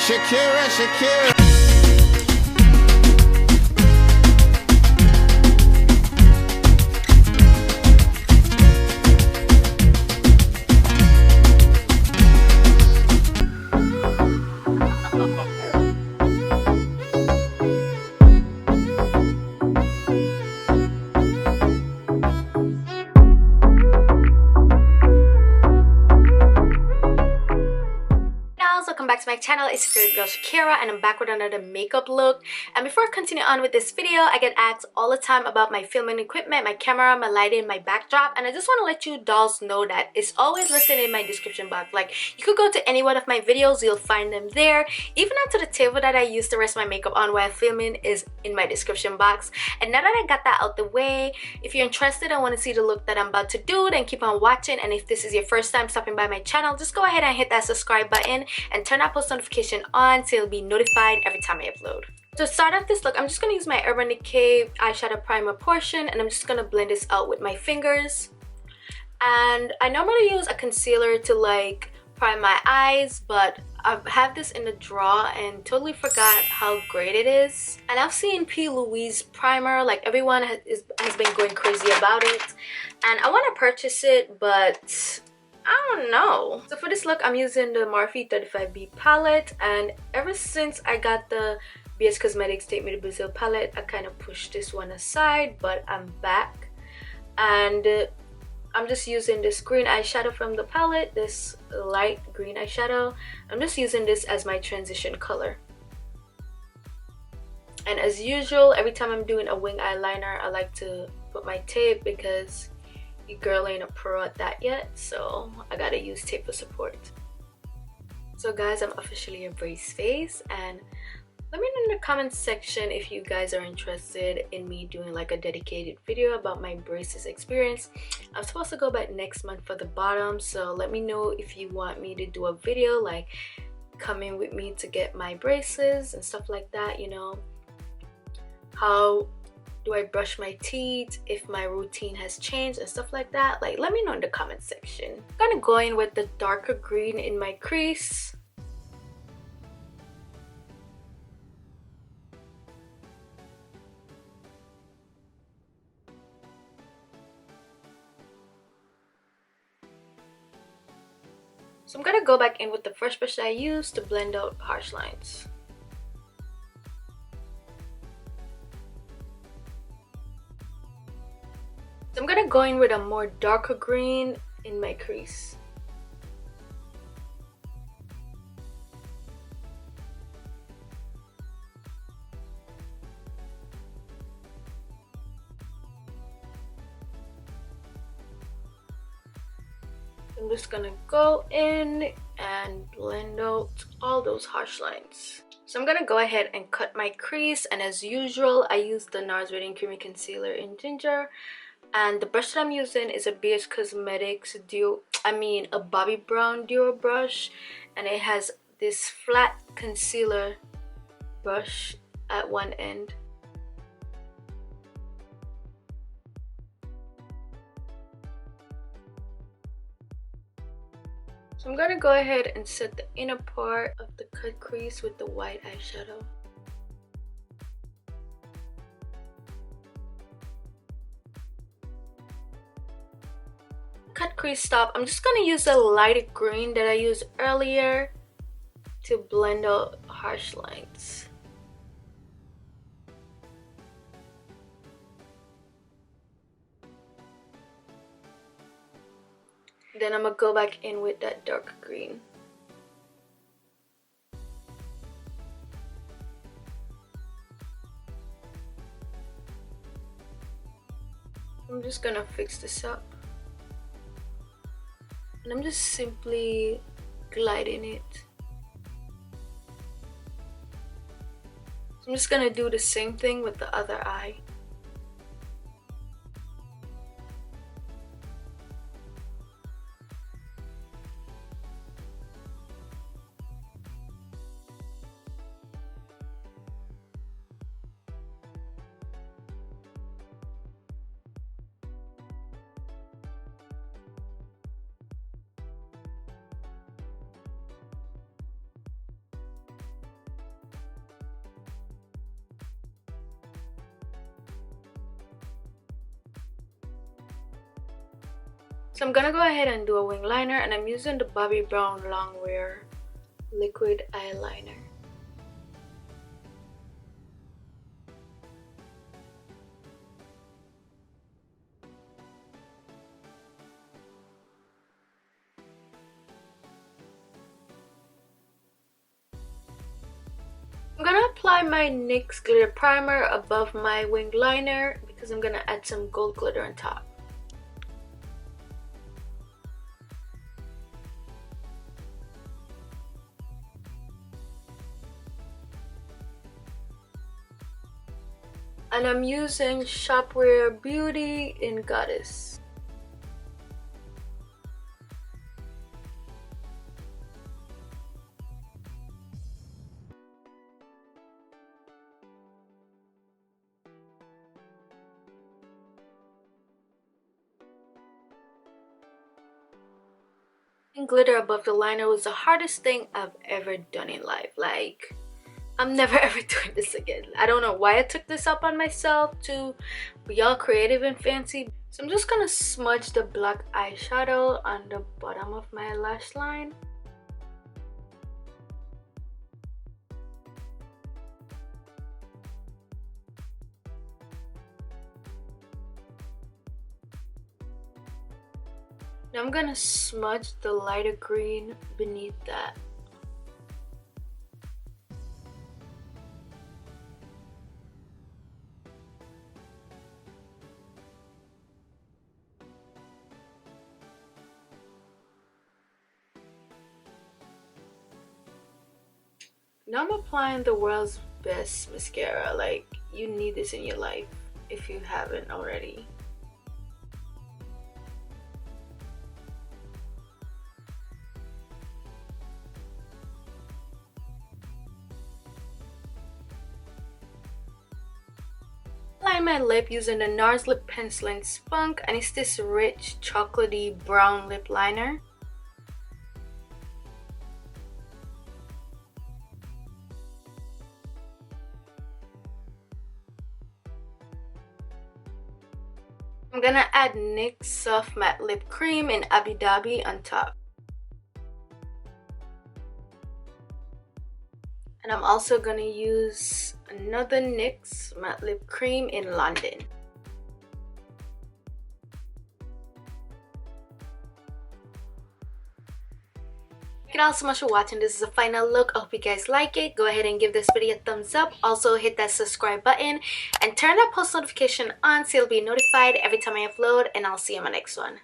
Shakera, Shakera. Welcome back to my channel. It's your favorite girl Shakera, and I'm back with another makeup look. And before I continue on with this video, I get asked all the time about my filming equipment, my camera, my lighting, my backdrop, and I just want to let you dolls know that it's always listed in my description box. Like, you could go to any one of my videos, you'll find them there. Even up to the table that I use the rest of my makeup on while filming is in my description box. And now that I got that out the way, if you're interested and want to see the look that I'm about to do, then keep on watching. And if this is your first time stopping by my channel, just go ahead and hit that subscribe button and turn that post notification on so you'll be notified every time I upload. To start off this look, I'm just going to use my Urban Decay eyeshadow primer portion, and I'm just going to blend this out with my fingers. And I normally use a concealer to like prime my eyes, but I have this in the drawer and totally forgot how great it is. And I've seen P. Louise primer, like everyone has been going crazy about it, and I want to purchase it, but I don't know. So for this look, I'm using the Morphe 35B palette, and ever since I got the BS Cosmetics Take Me to Brazil palette, I kind of pushed this one aside, but I'm back. And I'm just using this green eyeshadow from the palette, this light green eyeshadow. I'm just using this as my transition color. And as usual, every time I'm doing a wing eyeliner, I like to put my tape because your girl ain't a pro at that yet, so I gotta use tape for support. So guys, I'm officially a brace face, and let me know in the comment section if you guys are interested in me doing like a dedicated video about my braces experience. I'm supposed to go back next month for the bottom, so let me know if you want me to do a video like coming with me to get my braces and stuff like that, you know. How do I brush my teeth, if my routine has changed and stuff like that. Like, let me know in the comment section. I'm gonna go in with the darker green in my crease. So I'm gonna go back in with the first brush that I used to blend out harsh lines. So I'm gonna go in with a more darker green in my crease. I'm just gonna go in and blend out all those harsh lines. So I'm gonna go ahead and cut my crease, and as usual, I use the NARS Radiant Creamy Concealer in Ginger. And the brush that I'm using is a BH Cosmetics a Bobbi Brown Duo brush, and it has this flat concealer brush at one end. So I'm gonna go ahead and set the inner part of the cut crease with the white eyeshadow. Cut crease stop, I'm just gonna use the lighter green that I used earlier to blend out harsh lines. Then I'm gonna go back in with that dark green. I'm just gonna fix this up. And I'm just simply gliding it. So I'm just gonna do the same thing with the other eye. So I'm gonna go ahead and do a wing liner, and I'm using the Bobbi Brown Longwear liquid eyeliner. I'm gonna apply my NYX glitter primer above my wing liner because I'm gonna add some gold glitter on top. And I'm using Shopware Beauty in Goddess. Glitter above the liner was the hardest thing I've ever done in life. Like, I'm never ever doing this again. I don't know why I took this up on myself to be all creative and fancy. So I'm just gonna smudge the black eyeshadow on the bottom of my lash line. Now I'm gonna smudge the lighter green beneath that. Now I'm applying the world's best mascara. Like, you need this in your life if you haven't already. Line my lip using the NARS Lip Pencil in Spunk, and it's this rich chocolatey brown lip liner. I'm gonna add NYX Soft Matte Lip Cream in Abu Dhabi on top. And I'm also gonna use another NYX Matte Lip Cream in London. Thank you all so much for watching. This is a final look. I hope you guys like it. Go ahead and give this video a thumbs up. Also hit that subscribe button and turn that post notification on so you'll be notified every time I upload, and I'll see you in my next one.